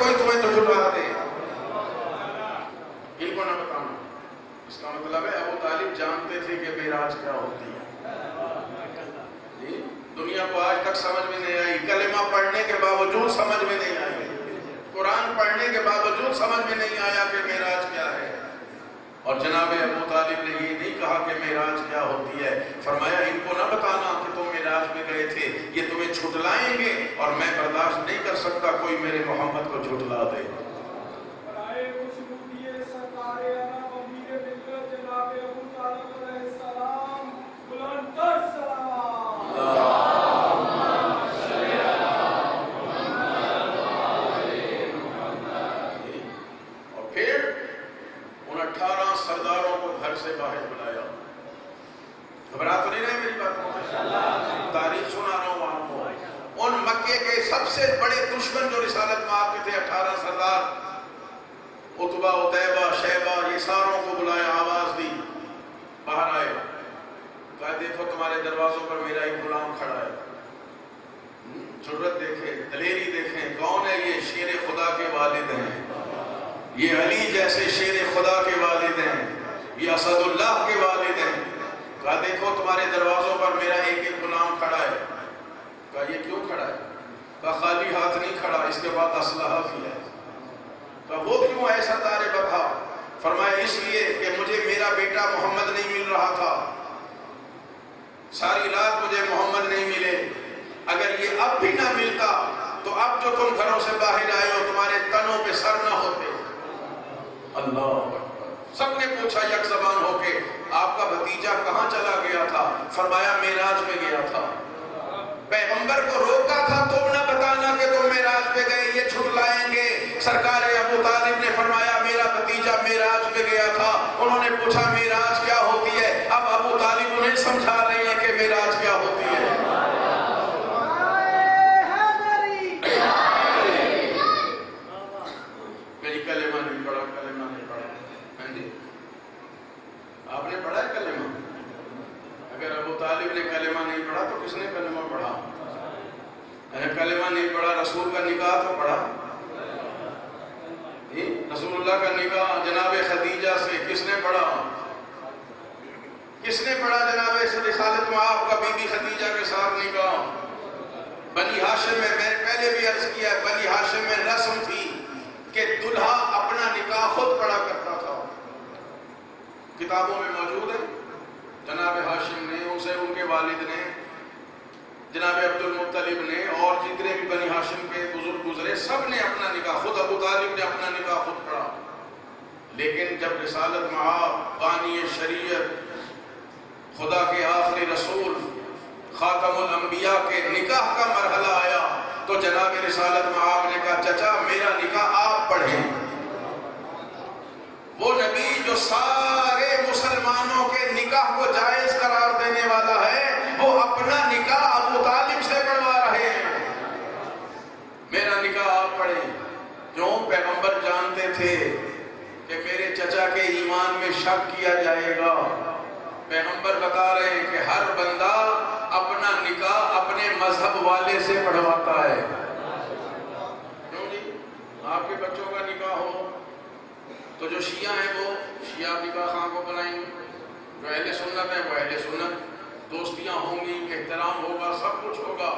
کوئی تمہیں جھٹلا دے، ان کو نہ بتانا۔ اس کا مطلب ہے ابو طالب جانتے تھے کہ معراج کیا ہوتی ہے۔ دنیا کو آج تک سمجھ میں نہیں آئی، کلمہ پڑھنے کے باوجود سمجھ میں نہیں آئی، قرآن پڑھنے کے باوجود سمجھ میں نہیں آیا کہ معراج کیا ہے۔ اور جناب ابو طالب نے یہ نہیں کہا کہ معراج کیا ہوتی ہے، فرمایا ان کو نہ بتانا کہ تم معراج میں گئے تھے، یہ تمہیں جھٹلائیں گے اور میں برداشت نہیں کر سکتا کوئی میرے محمد کو جھٹلا دے۔ سرداروں کو گھر سے باہر بلایا، گھبرا تو نہیں رہے میری باتوں سے، تاریخ سنا رہا ہوں آپ کو۔ ان مکے کے سب سے بڑے دشمن جو رسالت میں آپ کے تھے 18 سردار، عتبہ، عتیبہ، شیبہ، یہ ساروں کو بلایا، آواز دی، باہر آئے، کہا دیکھو تمہارے دروازوں پر میرا ایک غلام کھڑا ہے، جرت دیکھیں، دلیری دیکھیں، کون ہے یہ؟ شیر خدا کے والد ہیں، یہ علی جیسے شیر خدا کے والد ہیں، یہ اسد اللہ کے والد ہیں۔ کہا دیکھو تمہارے دروازوں پر میرا ایک ایک غلام کھڑا ہے۔ کہا یہ کیوں کھڑا ہے؟ کہا خالی ہاتھ نہیں کھڑا، اس کے بعد اسلحہ بھی ہے۔ کہا وہ کیوں ایسا تارے بتا؟ فرمایا اس لیے کہ مجھے میرا بیٹا محمد نہیں مل رہا تھا، ساری رات مجھے محمد نہیں ملے، اگر یہ اب بھی نہ ملتا تو اب جو تم گھروں سے باہر آئے ہو تمہارے تنوں پہ سر نہ ہوتے۔ اللہ اکبر۔ سب نے پوچھا یک زبان ہو کے آپ کا بھتیجا کہاں چلا گیا تھا؟ فرمایا معراج میں گیا تھا۔ پیغمبر کو روکا تھا تم نہ بتانا کہ تم معراج پہ گئے، یہ چھٹلائیں گے۔ سرکار ابو طالب نے فرمایا میرا بھتیجا معراج پہ گیا تھا۔ انہوں نے پوچھا معراج کیا ہوتی ہے؟ اب ابو طالب انہیں سمجھا رہے ہیں کہ معراج کیا ہوتی ہے۔ میری کلمہ نہیں پڑھا، کلمہ نہیں پڑھا، ہاں جی آپ نے پڑھا ہے کلمہ؟ اگر ابو طالب نے کلمہ نہیں پڑھا تو کس نے کلمہ پڑھا؟ کلمہ نہیں پڑھا، رسول کا نکاح تو پڑھا، رسول اللہ کا نکاح جناب خدیجہ سے کس نے پڑھا؟ کس نے پڑھا جناب رسالت میں آپ کا بی بی خدیجہ کے ساتھ نکاح؟ بنی ہاشم میں، میں نے پہلے بھی عرض کیا ہے، بنی ہاشم میں رسم تھی کہ دلہا اپنا نکاح خود پڑھا کرتا تھا، کتابوں میں موجود ہے۔ جناب ہاشم نے، اسے ان کے والد نے، جناب عبد المطلب نے، اور جتنے بھی بنی ہاشم کے بزرگ گزرے سب نے اپنا نکاح خود، ابو طالب نے اپنا نکاح خود پڑھا۔ لیکن جب رسالت مآب، بانی شریعت، خدا کے آخری رسول، خاتم الانبیاء کے نکاح کا مرحلہ آیا تو جناب رسالت مآب نے کہا چچا میرا نکاح آپ پڑھیں۔ وہ نبی جو سارے مسلمانوں کے نکاح کو جائز قرار دینے والا ہے، وہ اپنا نکاح ابو طالب سے پڑھوا رہے ہیں۔ میرا نکاح آپ پڑھیں۔ کیوں؟ پیغمبر جانتے تھے کہ میرے چچا کے ایمان میں شک کیا جائے گا۔ پیغمبر بتا رہے ہیں کہ ہر بندہ اپنا نکاح اپنے مذہب والے سے پڑھواتا ہے۔ کیوں جی؟ آپ کے بچوں کا نکاح ہو تو جو شیعہ ہیں وہ شیعہ نکاح خواہ کو بنائیں گے، جو اہل سنت ہیں وہ اہل سنت، دوستیاں ہوں گی، احترام ہوگا، سب کچھ ہوگا۔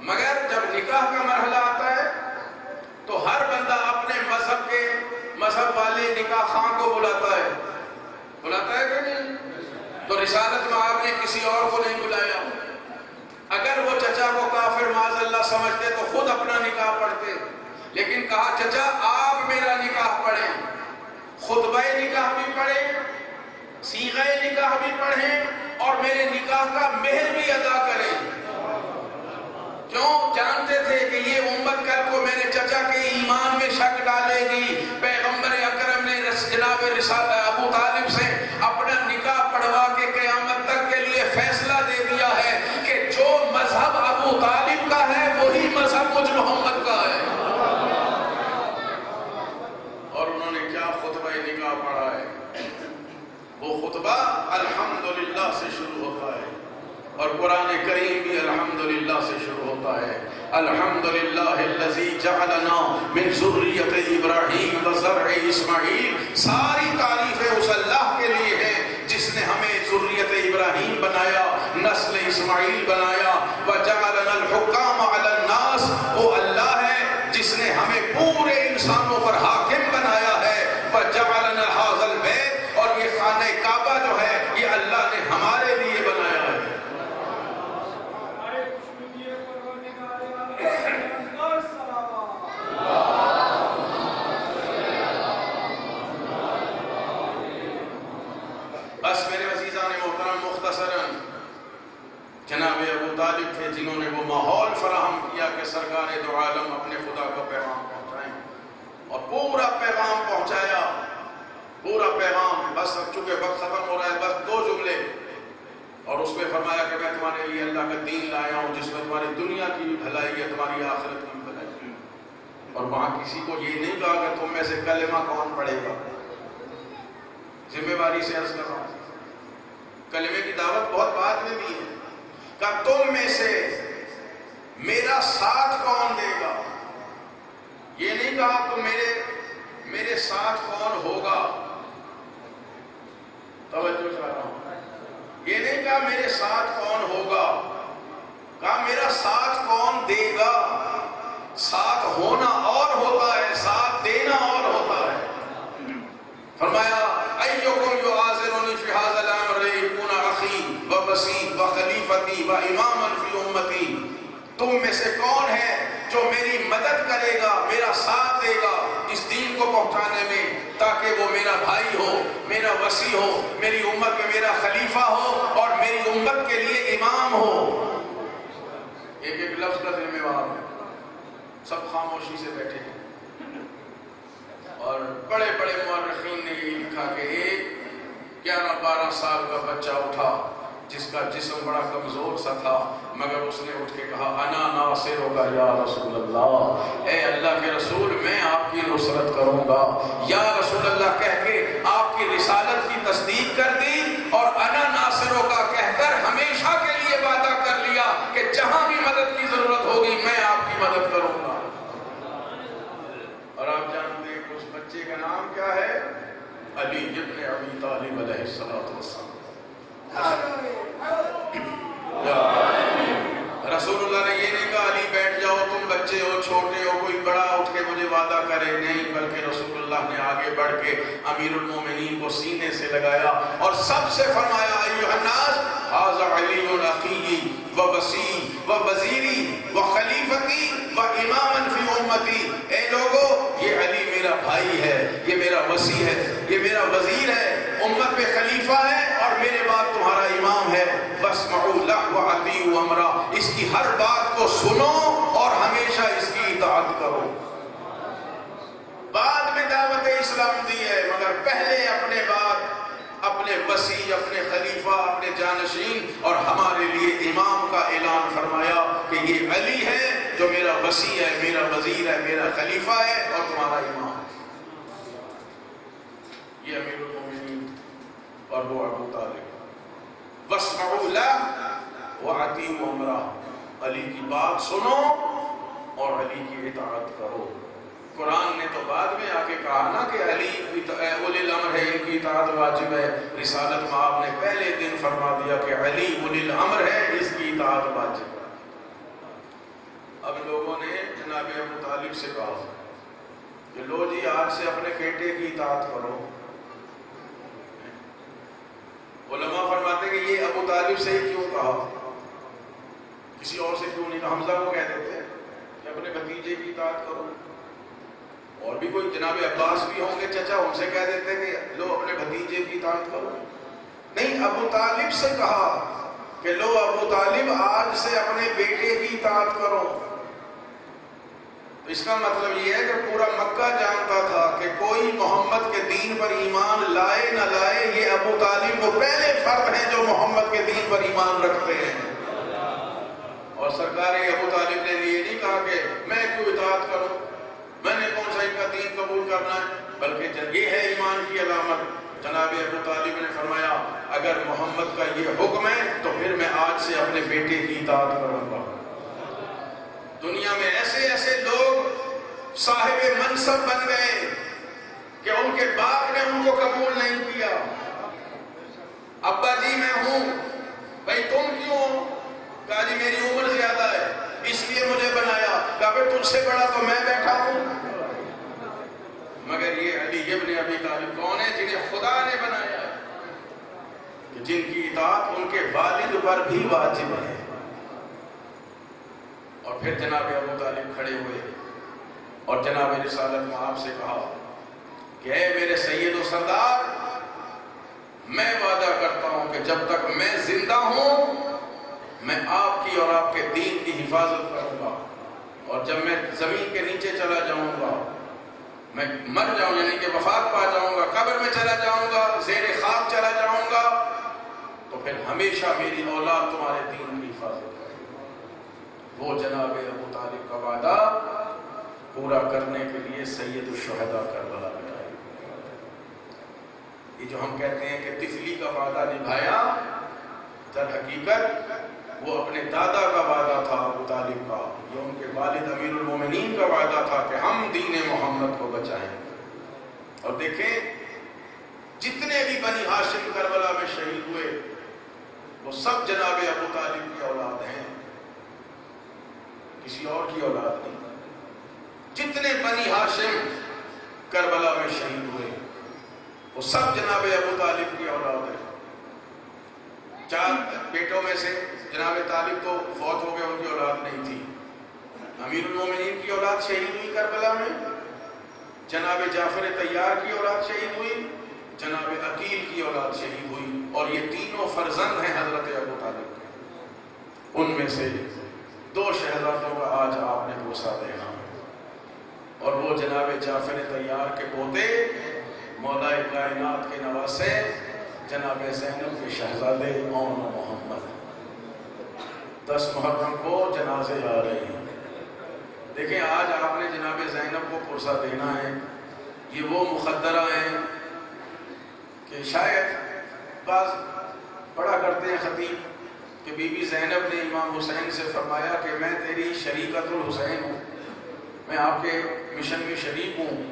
مگر جب نکاح کا مرحلہ آتا ہے تو ہر بندہ اپنے مذہب کے مذہب والے نکاح خواہ کو بلاتا ہے کہ نہیں؟ تو رسالت میں آپ نے کسی اور کو نہیں بلایا۔ اگر وہ چچا کو کافر معاذ اللہ سمجھتے تو خود اپنا نکاح پڑھتے، لیکن کہا چچا آپ میرا نکاح پڑھیں، خطبہ نکاح بھی پڑھیں، صیغہ نکاح بھی پڑھیں، اور میرے نکاح کا مہر بھی ادا کریں۔ کیوں؟ جانتے تھے کہ یہ امت کل کو میرے چچا کے ایمان میں شک ڈالے گی۔ پیغمبر اکرم نے جناب ابو طالب سے اپنا نکاح پڑھوا کے قیامت تک کے لیے فیصلہ دے دیا ہے کہ جو مذہب ابو طالب کا ہے وہی مذہب مجھ محمد کا ہے۔ اور انہوں نے کیا خطبہ نکاح پڑھا ہے؟ وہ خطبہ الحمدللہ سے شروع ہوتا ہے، اور قرآن کریم بھی الحمدللہ سے شروع ہوتا ہے۔ الحمدللہ الذی جعلنا من ذریۃ ابراہیم و زرع اسماعیل. ساری تعریفیں اس اللہ کے لیے ہیں جس نے ہمیں ذریت ابراہیم بنایا, نسل اسماعیل بنایا. وجعلنا الحکام علی الناس, وہ اللہ ہے جس نے ہمیں پورے انسانوں پر حاکم بنایا ہے. وجعلنا ھذا البیت, اور یہ خانہ کعبہ جو ہے یہ اللہ نے ہمارے لیے بنایا ہے. بس میرے عزیزان محترم, مختصراً جناب ابو طالب تھے جنہوں نے وہ ماحول فراہم کیا کہ سرکار دو عالم اپنے خدا کا پیغام پہنچائیں, اور پورا پیغام پہنچایا, پورا پیغام. بس چونکہ وقت ختم ہو رہا ہے, بس 2 جملے, اور اس میں فرمایا کہ میں تمہارے لیے اللہ کا دین لایا ہوں جس میں تمہاری دنیا کی بھی بھلائی ہے, تمہاری آخرت کی بھی بھلائی ہے. اور وہاں کسی کو یہ نہیں کہا کہ تم میں سے کلمہ کون پڑھے گا. ذمہ داری سے عرض کر رہا ہوں, کلمے کی دعوت بہت بعد میں بھی ہے. کہ تم میں سے میرا ساتھ کون دے گا. یہ نہیں کہا تو میرے ساتھ کون ہوگا. توجہ کر رہا ہوں, یہ نہیں کہا میرے ساتھ کون ہوگا, کہا میرا ساتھ کون دے گا. ساتھ ہونا اور ہوتا ہے, ساتھ دینا اور ہوتا ہے. فرمایا ایکم یعاذرنی فی ھذا الامر لیکون اخی و وصی و خلیفتی و اماما فی امتی. تم میں سے کون ہے جو میری مدد کرے گا, میرا ساتھ دے گا اس دین کو پہنچانے میں, تاکہ وہ میرا بھائی ہو, میرا وصی ہو, میری امت میں میرا خلیفہ ہو اور میری امت کے لیے امام ہو. ایک ایک لفظ کا ذمہ دار ہے. سب خاموشی سے بیٹھے ہیں, اور بڑے بڑے مورخین نے یہ لکھا کہ ایک 11-12 سال کا بچہ اٹھا جس کا جسم بڑا کمزور سا تھا, مگر اس نے اٹھ کے کہا انا ناصرک یا رسول اللہ, اے اللہ کے رسول میں آپ کی نصرت کروں گا. یا رسول اللہ کہہ کے آپ کی رسالت کی تصدیق کر دی, اور انا ناصرک کہہ کر ہمیشہ کے لیے وعدہ کر لیا کہ جہاں بھی مدد کی ضرورت ہوگی میں آپ کی مدد کروں گا. اور آپ جانتے ہیں کہ اس بچے کا نام کیا ہے؟ علی ابن ابی طالب علیہ السلام. رسول اللہ نے یہ نہیں کہا علی بیٹھ جاؤ تم بچے ہو, چھوٹے ہو, کوئی بڑا اٹھ کے مجھے وعدہ کرے, نہیں, بلکہ رسول اللہ نے آگے بڑھ کے امیر المومنین کو سینے سے لگایا اور سب سے فرمایا ایھا الناس ھذا علی اخی و وصی و وزیری و خلیفتی و اماما فی امتی. اے لوگو, یہ علی میرا بھائی ہے, یہ میرا وصی ہے, یہ میرا وزیر ہے, امت پہ خلیفہ ہے اور میرے بعد تمہارا امام ہے. واسمعوا لہ واطیعوا امرہ, اس کی ہر بات کو سنو اور ہمیشہ اس کی اطاعت کرو. بعد میں دعوت اسلام دی ہے, مگر پہلے اپنے بعد اپنے وصی, اپنے خلیفہ, اپنے جانشین اور ہمارے لیے امام کا اعلان فرمایا کہ یہ علی ہے جو میرا وصی ہے, میرا وزیر ہے, میرا خلیفہ ہے اور تمہارا امام. یہ امیر المومنین اور وہ ابو طالب. واسمعوا لہ واطیعوا امرہ, علی کی بات سنو اور علی کی اطاعت کرو. قرآن نے تو بعد میں آ کے کہا نا کہ علی اولی الامر ہے, ان کی اطاعت واجب ہے. رسالت میں آپ نے پہلے دن فرما دیا کہ علی اولی الامر ہے, اس کی اطاعت واجب ہے. اب لوگوں نے جناب ابو طالب سے کہا کہ لو جی آج سے اپنے بیٹے کی اطاعت کرو. علماء فرماتے کہ یہ ابو طالب سے ہی کیوں کہا, کسی اور سے کیوں نہیں کہا. حمزہ کو کہہ دیتے کہ اپنے بھتیجے کی اطاعت کرو, اور بھی کوئی جناب عباس بھی ہوں گے چچا, ان سے کہہ دیتے کہ لو اپنے بھتیجے کی اطاعت کرو. نہیں, ابو طالب سے کہا کہ لو ابو طالب آج سے اپنے بیٹے کی اطاعت کرو. اس کا مطلب یہ ہے کہ پورا مکہ جانتا تھا کہ کوئی محمد کے دین پر ایمان لائے نہ لائے, یہ ابو طالب وہ پہلے فرد ہیں جو محمد کے دین پر ایمان رکھتے ہیں. اور سرکار ابو طالب نے یہ نہیں کہا کہ میں کیوں اطاعت کروں, میں نے کون سا ان کا دین قبول کرنا ہے, بلکہ یہ ہے ایمان کی علامت. جناب ابو طالب نے فرمایا اگر محمد کا یہ حکم ہے تو پھر میں آج سے اپنے بیٹے کی اطاعت کروں گا. دنیا میں ایسے ایسے لوگ صاحب منصب بن گئے کہ ان کے باپ نے ان کو قبول نہیں کیا. ابا جی میں ہوں. بھائی تم کیوں ہو؟ کہا جی میری عمر زیادہ ہے اس لیے مجھے بنایا. کہا بھائی تجھ سے بڑا تو میں بیٹھا ہوں. مگر یہ علی ابن ابی طالب کون ہے؟ جنہیں خدا نے بنایا ہے، جن کی اطاعت ان کے والد پر بھی واجب ہے. اور پھر جناب ابو طالب کھڑے ہوئے اور جناب رسالت میں آپ سے کہا کہ اے میرے سید و سردار، میں وعدہ کرتا ہوں کہ جب تک میں زندہ ہوں میں آپ کی اور آپ کے دین کی حفاظت کروں گا، اور جب میں زمین کے نیچے چلا جاؤں گا، میں مر جاؤں یعنی کہ وفات پا جاؤں گا، قبر میں چلا جاؤں گا، زیر خاک چلا جاؤں گا، تو پھر ہمیشہ میری اولاد تمہارے دین کی حفاظت کرے گی. وہ جناب ابو طالب کا وعدہ پورا کرنے کے لیے سید الشہداء کربلا میں آئے. یہ جو ہم کہتے ہیں کہ طفلی کا وعدہ نبھایا، در حقیقت وہ اپنے دادا کا وعدہ تھا ابو طالب کا. یہ ان کے والد امیر المومنین کا وعدہ تھا کہ ہم دین محمد کو بچائیں. اور دیکھیں جتنے بھی بنی ہاشم کربلا میں شہید ہوئے وہ سب جناب ابو طالب کی اولاد ہیں، کسی اور کی اولاد نہیں. جتنے بنی ہاشم کربلا میں شہید ہوئے وہ سب جناب ابو طالب کی اولاد ہیں. 4 بیٹوں میں سے جناب طالب تو فوت ہو گئے، ان کی اولاد نہیں تھی. امیر المومنین کی اولاد شہید ہوئی کربلا میں، جناب جعفر طیار کی اولاد شہید ہوئی، جناب عقیل کی اولاد شہید ہوئی. اور یہ تینوں فرزند ہیں حضرت ابو طالب کے. ان میں سے 2 شہزادوں کا آج آپ نے بوسہ دینا، اور وہ جناب جعفر طیار کے پوتے مولا کائنات کے نواسے جناب زینب کے شہزادے اون و محمد. 10 محرم کو جنازے آ رہے ہیں. دیکھیں آج آپ نے جناب زینب کو پرسہ دینا ہے. یہ وہ مخدرہ ہیں کہ شاید بعض پڑھا کرتے ہیں خطیب کہ بی بی زینب نے امام حسین سے فرمایا کہ میں تیری شریکت الحسین ہوں، میں آپ کے مشن میں شریک ہوں.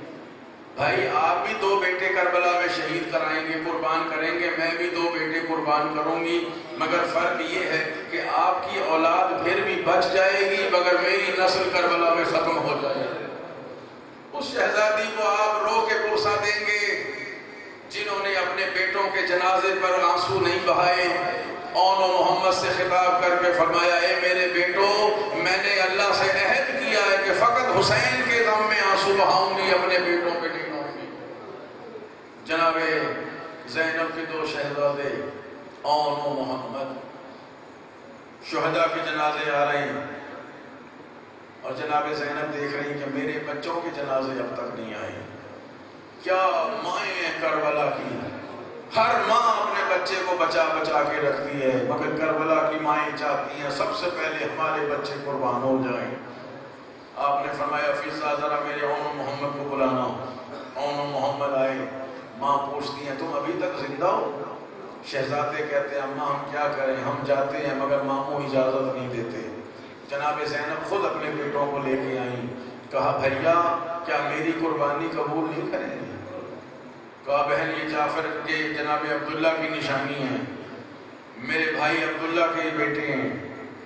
بھائی آپ بھی 2 بیٹے کربلا میں شہید کرائیں گے، قربان کریں گے، میں بھی 2 بیٹے قربان کروں گی، مگر فرق یہ ہے کہ آپ کی اولاد پھر بھی بچ جائے گی مگر میری نسل کربلا میں ختم ہو جائے گی. اس شہزادی کو آپ رو کے بوسہ دیں گے جنہوں نے اپنے بیٹوں کے جنازے پر آنسو نہیں بہائے. اون و محمد سے خطاب کر کے فرمایا اے میرے بیٹو، میں نے اللہ سے عہد کیا ہے کہ فقط حسین کے غم میں آنسو بہاؤں گی، اپنے بیٹوں پہ نہیں بہاؤں گی. جناب زینب کے 2 شہزادے اون و محمد شہداء کے جنازے آ رہے ہیں، اور جناب زینب دیکھ رہی کہ میرے بچوں کے جنازے اب تک نہیں آئے. کیا مائیں ہیں کربلا کی، ہر ماں اپنے بچے کو بچا بچا کے رکھتی ہے، مگر کربلا کی مائیں چاہتی ہیں سب سے پہلے ہمارے بچے قربان ہو جائیں. آپ نے فرمایا فضا ذرا میرے اون محمد کو بلانا. اون محمد آئے. ماں پوچھتی ہیں تم ابھی تک زندہ ہو؟ شہزادے کہتے ہیں اماں ہم کیا کریں، ہم جاتے ہیں مگر ماموں اجازت نہیں دیتے. جناب زینب خود اپنے بیٹوں کو لے کے آئیں. کہا بھیا کیا میری قربانی قبول نہیں کریں گے؟ کہا بہن یہ جعفر کے جناب عبداللہ کی نشانی ہے، میرے بھائی عبداللہ کے بیٹے ہیں،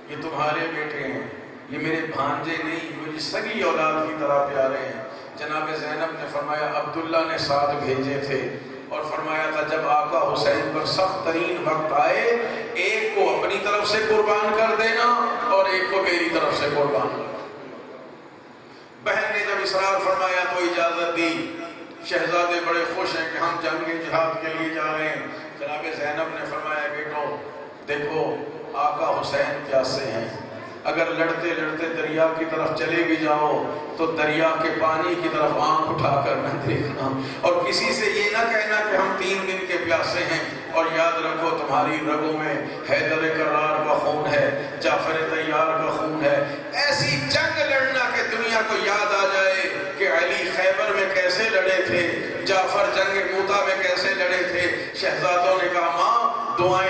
یہ تمہارے بیٹے ہیں، یہ میرے بھانجے نہیں میری سگی اولاد کی طرح پیارے ہیں. جناب زینب نے فرمایا عبداللہ نے ساتھ بھیجے تھے اور فرمایا تھا جب آقا حسین پر سخت ترین وقت آئے ایک کو اپنی طرف سے قربان کر دینا اور ایک کو میری طرف سے قربان کر. بہن نے جب اصرار فرمایا تو اجازت دی. شہزادے بڑے خوش ہیں کہ ہم جنگ جہاد کے لیے جا رہے ہیں. جناب زینب نے فرمایا بیٹو دیکھو آقا حسین پیاسے ہیں، اگر لڑتے لڑتے دریا کی طرف چلے بھی جاؤ تو دریا کے پانی کی طرف آنکھ اٹھا کر نہ دیکھنا، اور کسی سے یہ نہ کہنا کہ ہم 3 دن کے پیاسے ہیں. اور یاد رکھو تمہاری رگوں میں حیدر کرار کا خون ہے، جعفر طیار کا خون ہے. ایسی جنگ لڑنا کہ دنیا کو یاد آ جائے کہ علی خیبر میں کیسے لڑے تھے، جعفر جنگ موتا میں کیسے لڑے تھے. شہزادوں نے کہا ماں دعائیں